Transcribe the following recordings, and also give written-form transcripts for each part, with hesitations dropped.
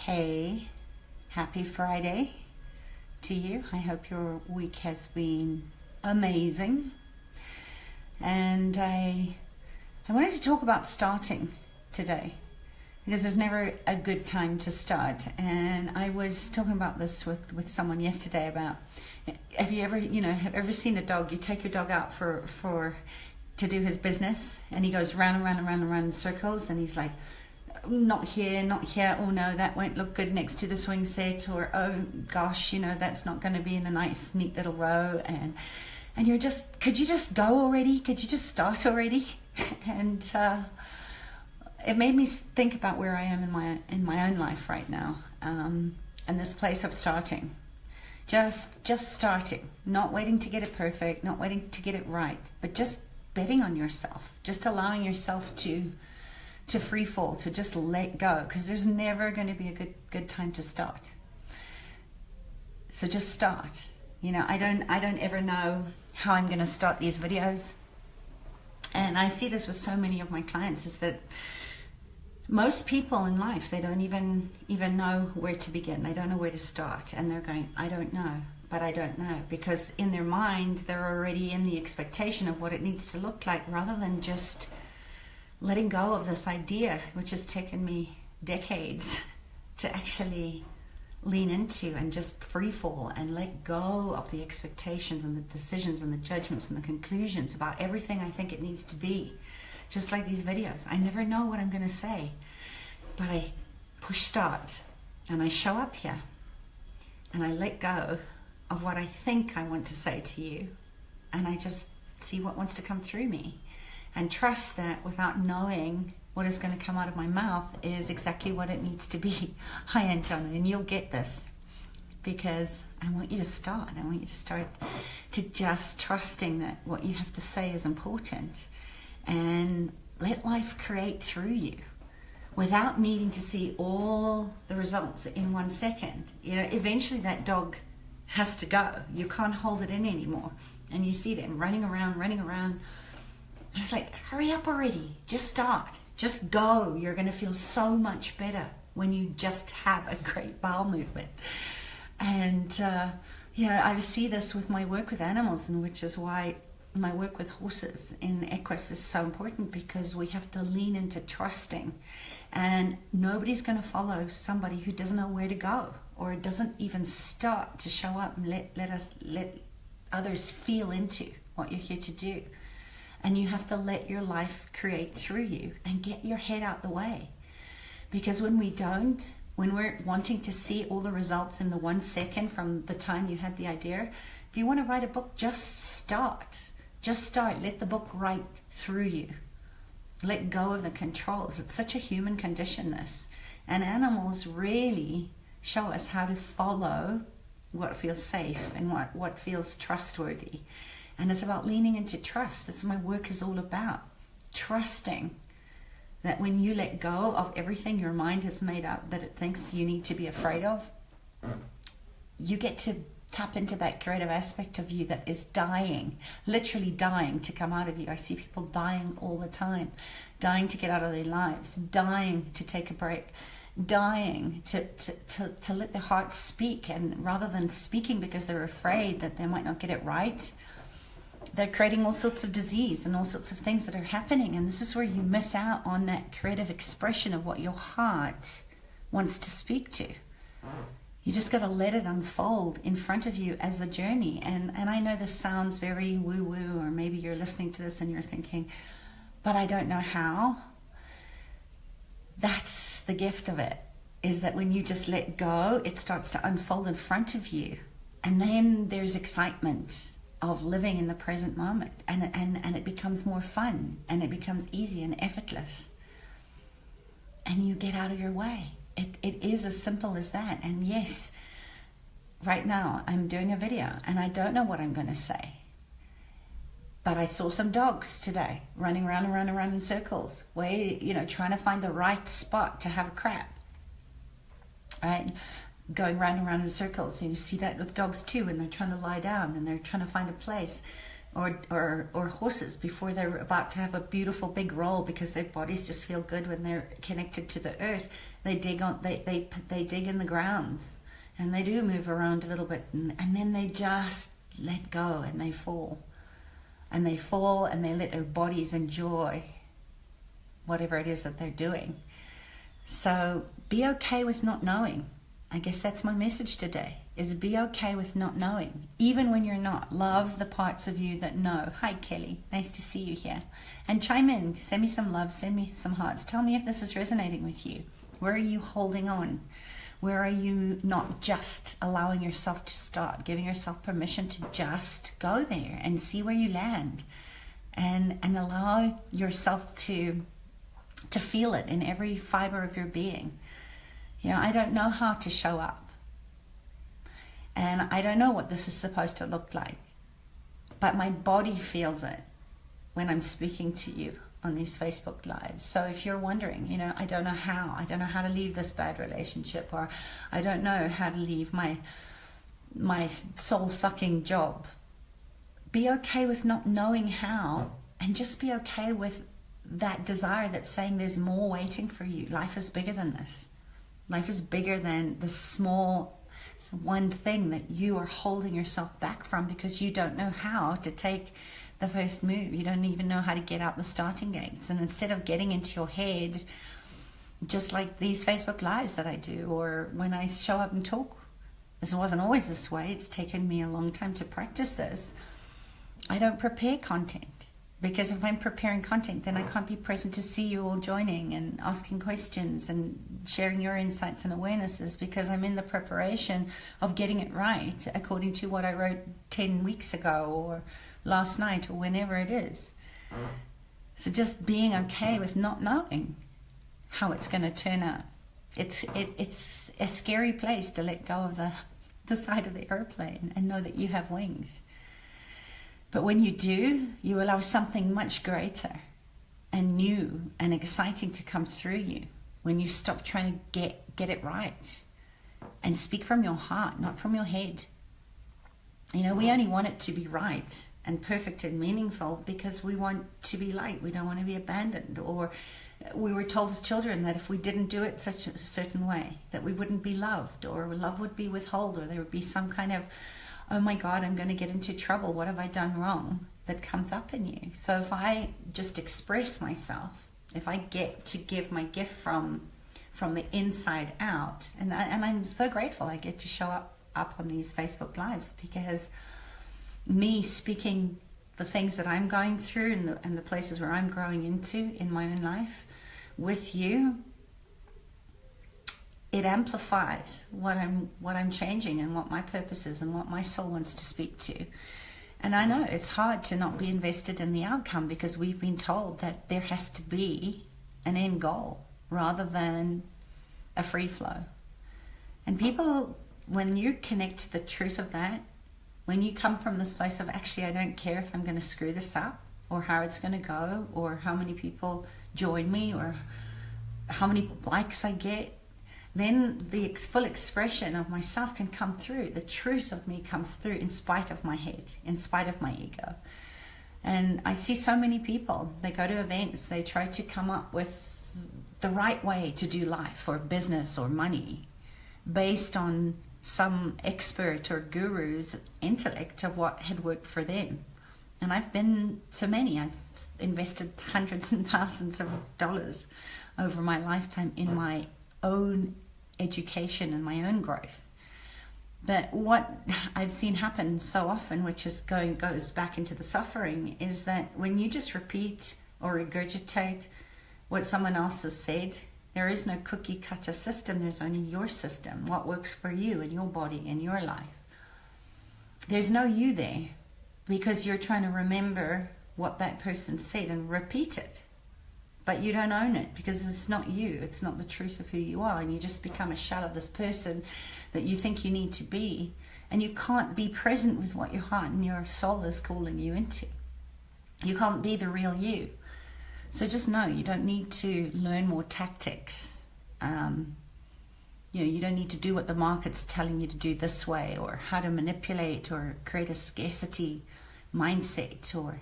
Hey, happy Friday to you. I hope your week has been amazing. And I wanted to talk about starting today because there's never a good time to start. And I was talking about this with someone yesterday about, have you ever seen a dog? You take your dog out to do his business and he goes round and round and round and round in circles and he's like, not here, not here, oh no, that won't look good next to the swing set, or oh gosh, that's not going to be in a nice neat little row, and you're just, could you just go already, could you just start already? And it made me think about where I am in my own life right now, and this place of starting, just starting, not waiting to get it perfect, not waiting to get it right, but just betting on yourself, just allowing yourself to free fall, to just let go, because there's never going to be a good time to start. So just start. I don't ever know how I'm going to start these videos, and I see this with so many of my clients, is that most people in life, they don't even know where to begin. They don't know where to start, and they're going, I don't know, but I don't know, because in their mind they're already in the expectation of what it needs to look like, rather than just letting go of this idea, which has taken me decades to actually lean into, and just free fall and let go of the expectations and the decisions and the judgments and the conclusions about everything I think it needs to be. Just like these videos, I never know what I'm going to say, but I push start and I show up here and I let go of what I think I want to say to you, and I just see what wants to come through me. And trust that without knowing what is going to come out of my mouth is exactly what it needs to be. Hi, Anjana, and you'll get this, because I want you to start. I want you to start to just trusting that what you have to say is important, and let life create through you without needing to see all the results in 1 second. Eventually that dog has to go. You can't hold it in anymore. And you see them running around. And it's like, hurry up already, just start, just go. You're going to feel so much better when you just have a great bowel movement. And I see this with my work with animals, and which is why my work with horses in equus is so important, because we have to lean into trusting, and nobody's going to follow somebody who doesn't know where to go, or doesn't even start to show up and let others feel into what you're here to do. And you have to let your life create through you and get your head out the way. Because when we're wanting to see all the results in the 1 second from the time you had the idea, if you want to write a book, just start. Just start. Let the book write through you. Let go of the controls. It's such a human condition, this. And animals really show us how to follow what feels safe and what feels trustworthy. And it's about leaning into trust. That's what my work is all about. Trusting that when you let go of everything your mind has made up that it thinks you need to be afraid of, you get to tap into that creative aspect of you that is dying, literally dying to come out of you. I see people dying all the time, dying to get out of their lives, dying to take a break, dying to let their heart speak. And rather than speaking because they're afraid that they might not get it right, they're creating all sorts of disease and all sorts of things that are happening. And this is where you miss out on that creative expression of what your heart wants to speak to. You just got to let it unfold in front of you as a journey. And I know this sounds very woo-woo, or maybe you're listening to this and you're thinking, but I don't know how. That's the gift of it, is that when you just let go, it starts to unfold in front of you. And then there's excitement of living in the present moment, and it becomes more fun, and it becomes easy and effortless, and you get out of your way. It is as simple as that. And yes, right now I'm doing a video and I don't know what I'm going to say, but I saw some dogs today running around and around in circles, trying to find the right spot to have a crap, right? Going round and round in circles. And you see that with dogs too, when they're trying to lie down and they're trying to find a place. or horses before they're about to have a beautiful big roll, because their bodies just feel good when they're connected to the earth. They dig in the ground, and they do move around a little bit, and then they just let go, and they fall. And they fall, and they let their bodies enjoy whatever it is that they're doing. So be okay with not knowing. I guess that's my message today, is be okay with not knowing, even when you're not. Love the parts of you that know. Hi, Kelly. Nice to see you here. And chime in. Send me some love. Send me some hearts. Tell me if this is resonating with you. Where are you holding on? Where are you not just allowing yourself to start, giving yourself permission to just go there and see where you land, and allow yourself to feel it in every fiber of your being. You know, I don't know how to show up, and I don't know what this is supposed to look like, but my body feels it when I'm speaking to you on these Facebook Lives. So if you're wondering, you know, I don't know how to leave this bad relationship, or I don't know how to leave my soul-sucking job, be okay with not knowing how, and just be okay with that desire that's saying there's more waiting for you. Life is bigger than this. Life is bigger than the small one thing that you are holding yourself back from because you don't know how to take the first move. You don't even know how to get out the starting gates. And instead of getting into your head, just like these Facebook Lives that I do, or when I show up and talk, this wasn't always this way. It's taken me a long time to practice this. I don't prepare content, because if I'm preparing content, then I can't be present to see you all joining and asking questions and sharing your insights and awarenesses, because I'm in the preparation of getting it right according to what I wrote 10 weeks ago or last night or whenever it is. So just being okay with not knowing how it's going to turn out. It's a scary place to let go of the side of the airplane and know that you have wings. But when you do, you allow something much greater and new and exciting to come through you. When you stop trying to get it right and speak from your heart, not from your head. You know, we only want it to be right and perfect and meaningful because we want to be light. We don't want to be abandoned. Or we were told as children that if we didn't do it such a certain way, that we wouldn't be loved, or love would be withheld, or there would be some kind of, oh my God, I'm going to get into trouble. What have I done wrong? That comes up in you. So if I just express myself, if I get to give my gift from the inside out, and I'm so grateful I get to show up on these Facebook Lives, because me speaking the things that I'm going through and the places where I'm growing into in my own life with you, it amplifies what I'm changing and what my purpose is and what my soul wants to speak to. And I know it's hard to not be invested in the outcome, because we've been told that there has to be an end goal rather than a free flow. And people, when you connect to the truth of that, when you come from this place of, actually, I don't care if I'm going to screw this up, or how it's going to go, or how many people join me, or how many likes I get, then the full expression of myself can come through. The truth of me comes through in spite of my head, in spite of my ego. And I see so many people, they go to events, they try to come up with the right way to do life or business or money based on some expert or guru's intellect of what had worked for them. And I've been to many. I've invested hundreds and thousands of dollars over my lifetime in my own education and my own growth. But what I've seen happen so often, which goes back into the suffering, is that when you just repeat or regurgitate what someone else has said, there is no cookie cutter system. There's only your system, what works for you and your body and your life. There's no you there, because you're trying to remember what that person said and repeat it. But you don't own it, because it's not you. It's not the truth of who you are. And you just become a shell of this person that you think you need to be. And you can't be present with what your heart and your soul is calling you into. You can't be the real you. So just know you don't need to learn more tactics. You don't need to do what the market's telling you to do this way, or how to manipulate or create a scarcity mindset, or,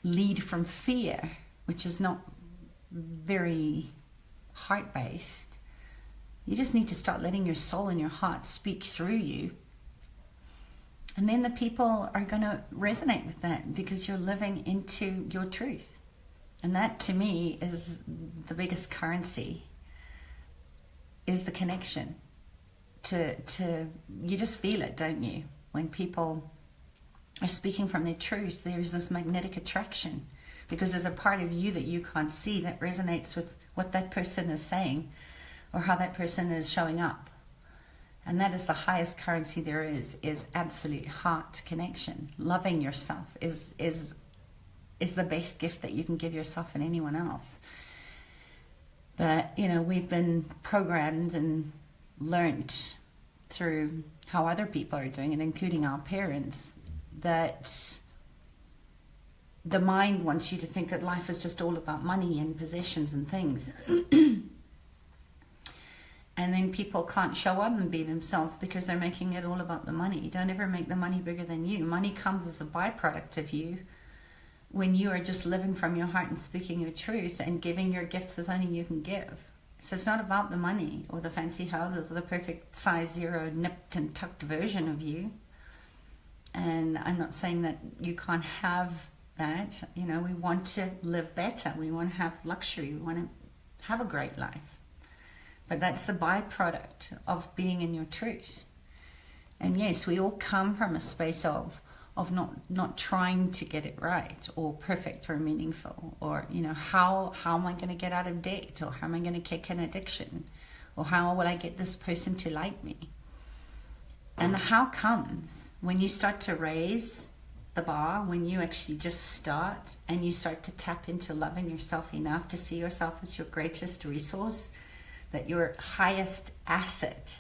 lead from fear, which is not very heart-based. You just need to start letting your soul and your heart speak through you. And then the people are going to resonate with that because you're living into your truth. And that, to me, is the biggest currency, is the connection. You just feel it, don't you? When people are speaking from their truth, there's this magnetic attraction, because there's a part of you that you can't see that resonates with what that person is saying or how that person is showing up. And that is the highest currency there is absolute heart connection. Loving yourself is the best gift that you can give yourself and anyone else. But, we've been programmed and learnt through how other people are doing it, including our parents, that the mind wants you to think that life is just all about money and possessions and things. And then people can't show up and be themselves because they're making it all about the money. You don't ever make the money bigger than you. Money comes as a byproduct of you when you are just living from your heart and speaking your truth and giving your gifts as only you can give. So it's not about the money or the fancy houses or the perfect size zero nipped and tucked version of you. And I'm not saying that you can't have that. We want to live better. We want to have luxury. We want to have a great life. But that's the byproduct of being in your truth. And yes, we all come from a space of not trying to get it right or perfect or meaningful, or how am I going to get out of debt, or how am I going to kick an addiction, or how will I get this person to like me. And the how comes when you start to raise the bar, when you actually just start and you start to tap into loving yourself enough to see yourself as your greatest resource, that your highest asset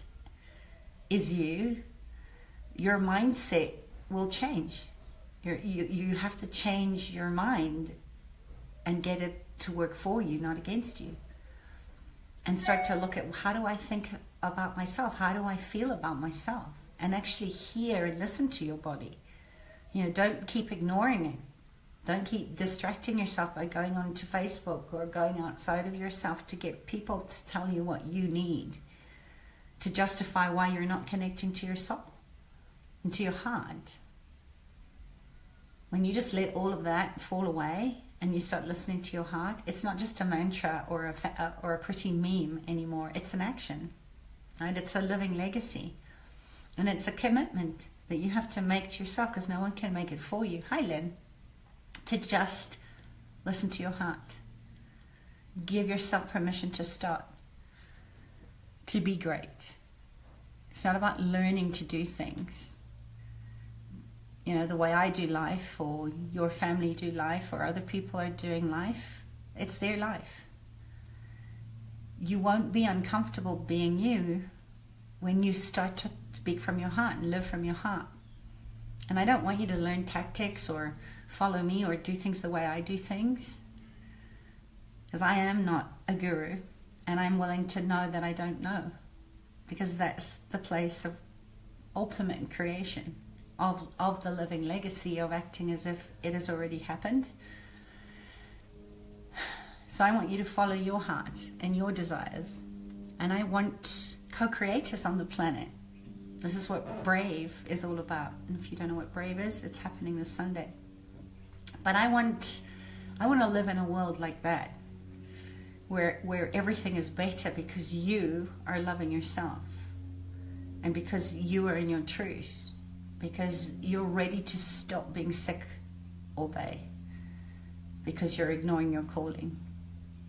is you. Your mindset will change. You have to change your mind and get it to work for you, not against you. And start to look at, how do I think about myself? How do I feel about myself? And actually hear and listen to your body. Don't keep ignoring it. Don't keep distracting yourself by going onto Facebook or going outside of yourself to get people to tell you what you need, to justify why you're not connecting to your soul and to your heart. When you just let all of that fall away and you start listening to your heart, it's not just a mantra or a pretty meme anymore. It's an action, right? It's a living legacy. And it's a commitment that you have to make to yourself, because no one can make it for you. Hi, Lynn. To just listen to your heart. Give yourself permission to start, to be great. It's not about learning to do things, the way I do life, or your family do life, or other people are doing life. It's their life. You won't be uncomfortable being you when you start to speak from your heart and live from your heart. And I don't want you to learn tactics or follow me or do things the way I do things, because I am not a guru, and I'm willing to know that I don't know, because that's the place of ultimate creation, of the living legacy, of acting as if it has already happened. So I want you to follow your heart and your desires, and I want co-creators on the planet. This is what Brave is all about. And if you don't know what Brave is, it's happening this Sunday. But I want to live in a world like that, where everything is better because you are loving yourself, and because you are in your truth, because you're ready to stop being sick all day, because you're ignoring your calling.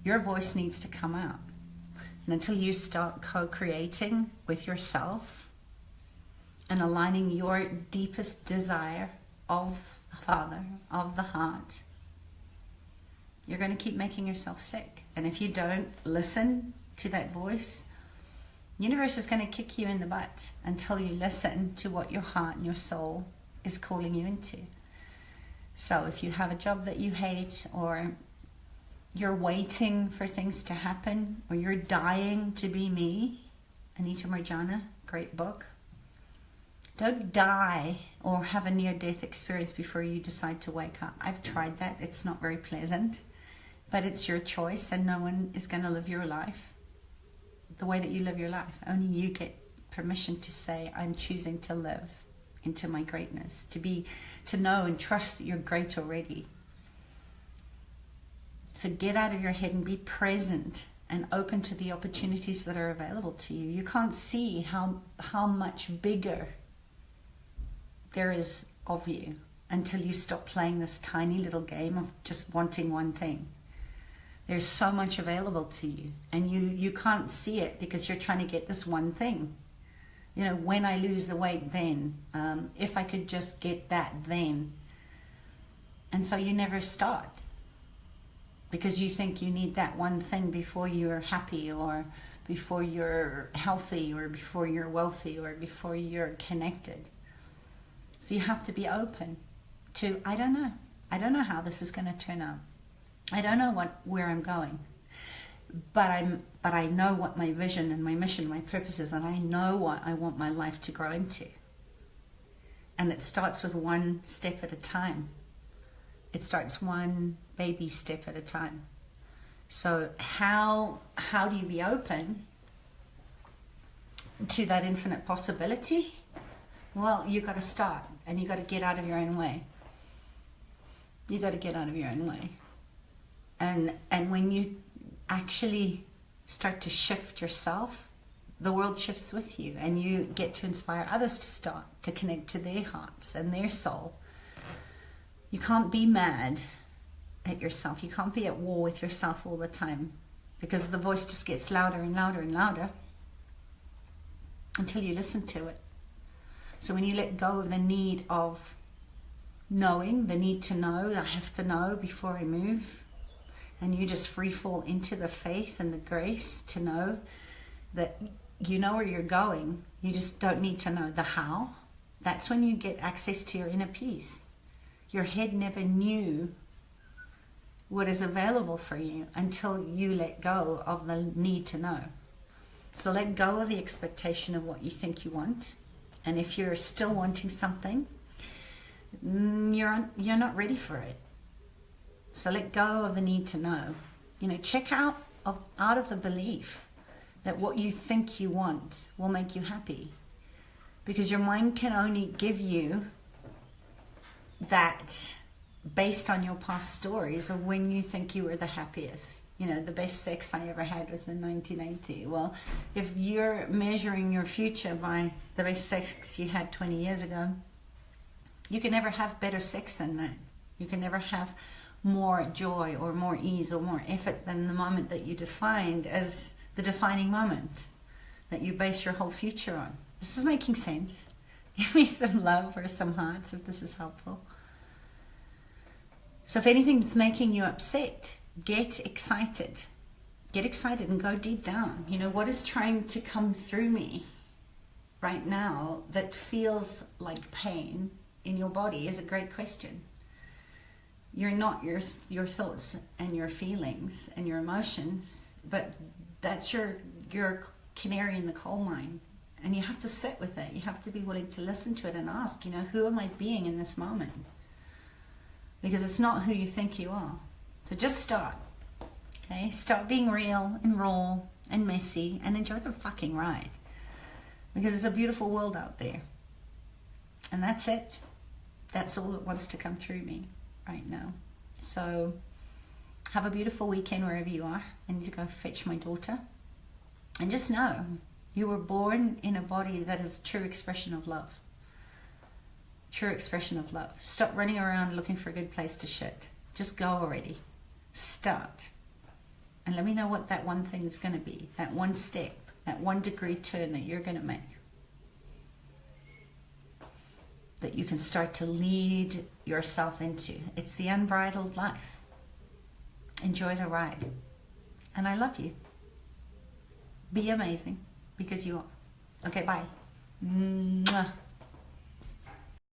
Your voice needs to come out. And until you start co-creating with yourself and aligning your deepest desire of the Father, of the heart, you're going to keep making yourself sick. And if you don't listen to that voice, the universe is going to kick you in the butt until you listen to what your heart and your soul is calling you into. So if you have a job that you hate, or you're waiting for things to happen, or you're dying to be me, Anita Marjana, great book. Don't die or have a near-death experience before you decide to wake up. I've tried that. It's not very pleasant, but it's your choice, and no one is going to live your life the way that you live your life. Only you get permission to say, I'm choosing to live into my greatness, to know and trust that you're great already. So get out of your head and be present and open to the opportunities that are available to you. You can't see how much bigger there is of you until you stop playing this tiny little game of just wanting one thing. There's so much available to you, and you can't see it because you're trying to get this one thing. You know, when I lose the weight, then if I could just get that, then. And so you never start because you think you need that one thing before you're happy, or before you're healthy, or before you're wealthy, or before you're connected. So you have to be open to, I don't know how this is going to turn out. I don't know where I'm going, but I know what my vision and my mission, my purpose is, and I know what I want my life to grow into. And it starts with one step at a time. It starts one baby step at a time. So how do you be open to that infinite possibility? Well, you got to start, and you got to get out of your own way. You got to get out of your own way. And when you actually start to shift yourself, the world shifts with you, and you get to inspire others to start to connect to their hearts and their soul. You can't be mad at yourself. You can't be at war with yourself all the time, because the voice just gets louder and louder and louder until you listen to it. So when you let go of the need of knowing, the need to know, I have to know before I move, and you just free fall into the faith and the grace to know that you know where you're going, you just don't need to know the how, that's when you get access to your inner peace. Your head never knew what is available for you until you let go of the need to know. So let go of the expectation of what you think you want. And if you're still wanting something, you're not ready for it. So let go of the need to know. You know, check out of the belief that what you think you want will make you happy. Because your mind can only give you that based on your past stories of when you think you were the happiest. You know, the best sex I ever had was in 1980. Well, if you're measuring your future by the best sex you had 20 years ago, you can never have better sex than that. You can never have more joy or more ease or more effort than the moment that you defined as the defining moment that you base your whole future on. This is making sense. Give me some love or some hearts if this is helpful. So if anything's making you upset, get excited. Get excited and go deep down. You know, what is trying to come through me right now that feels like pain in your body is a great question. You're not your thoughts and your feelings and your emotions, but that's your canary in the coal mine. And you have to sit with it. You have to be willing to listen to it and ask, you know, who am I being in this moment? Because it's not who you think you are. So just start. Okay? Start being real and raw and messy and enjoy the fucking ride. Because it's a beautiful world out there. And that's it. That's all that wants to come through me right now. So have a beautiful weekend wherever you are. I need to go fetch my daughter. And just know you were born in a body that is true expression of love. True expression of love. Stop running around looking for a good place to shit. Just go already. Start. And let me know what that one thing is going to be. That one step. That 1 degree turn that you're going to make. That you can start to lead yourself into. It's the unbridled life. Enjoy the ride. And I love you. Be amazing. Because you are. Okay, bye. Mwah.